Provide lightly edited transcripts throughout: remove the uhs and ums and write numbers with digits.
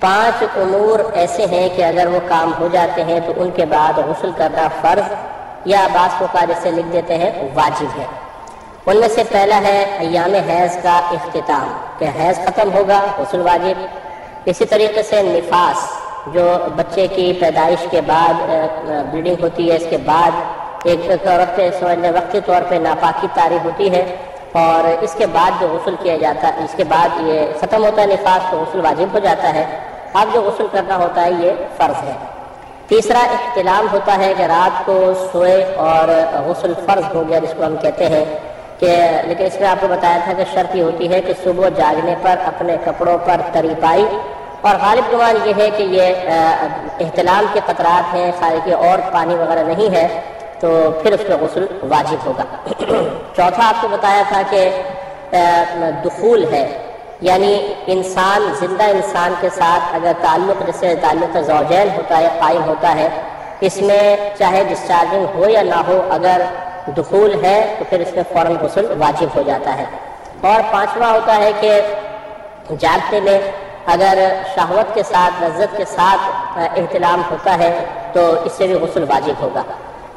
5 امور ایسے ہیں کہ اگر وہ کام ہو جاتے ہیں تو ان کے بعد غسل کرنا فرض یا بعض اوقات جسے لکھ دیتے ہیں واجب ہے۔ ان میں سے پہلا ہے ایام حیض کا اختتام، کہ حیض ختم ہوگا غسل واجب۔ اسی طریقے سے نفاس، جو بچے کی پیدائش کے بعد بلیڈنگ ہوتی ہے، اس کے بعد ایک عورت پہ وقتی طور پہ ناپاکی طاری ہوتی ہے، اور اس کے بعد جو غسل کیا جاتا ہے، اس کے بعد یہ ختم ہوتا ہے نفاس تو غسل واجب ہو جاتا ہے۔ اب جو غسل کرنا ہوتا ہے یہ فرض ہے۔ تیسرا احتلام ہوتا ہے کہ رات کو سوئے اور غسل فرض ہو گیا، جس کو ہم کہتے ہیں کہ، لیکن اس میں آپ کو بتایا تھا کہ شرط یہ ہوتی ہے کہ صبح جاگنے پر اپنے کپڑوں پر تری پائی، اور غالب گمان یہ ہے کہ یہ احتلام کے قطرات ہیں، خارجی اور پانی وغیرہ نہیں ہے، تو پھر اس میں غسل واجب ہوگا۔ چوتھا آپ کو بتایا تھا کہ دخول ہے، یعنی انسان زندہ انسان کے ساتھ اگر تعلق، جیسے تعلق زوجین ہوتا ہے، قائم ہوتا ہے، اس میں چاہے ڈسچارجنگ ہو یا نہ ہو، اگر دخول ہے تو پھر اس میں فوراً غسل واجب ہو جاتا ہے۔ اور پانچواں ہوتا ہے کہ جاگتے میں اگر شہوت کے ساتھ، لذت کے ساتھ احتلام ہوتا ہے تو اس سے بھی غسل واجب ہوگا۔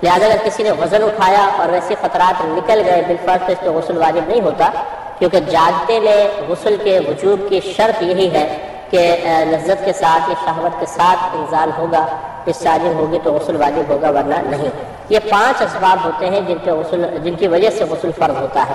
لہذا اگر کسی نے وزن اٹھایا اور ویسے خطرات نکل گئے بالفرض تو اس کو غسل واجب نہیں ہوتا، کیونکہ جاگتے میں غسل کے وجوب کی شرط یہی ہے کہ لذت کے ساتھ یا شہوت کے ساتھ انزال ہوگا، ڈسچارجنگ ہوگی تو غسل واجب ہوگا، ورنہ نہیں۔ یہ 5 اسباب ہوتے ہیں جن کی وجہ سے غسل فرض ہوتا ہے۔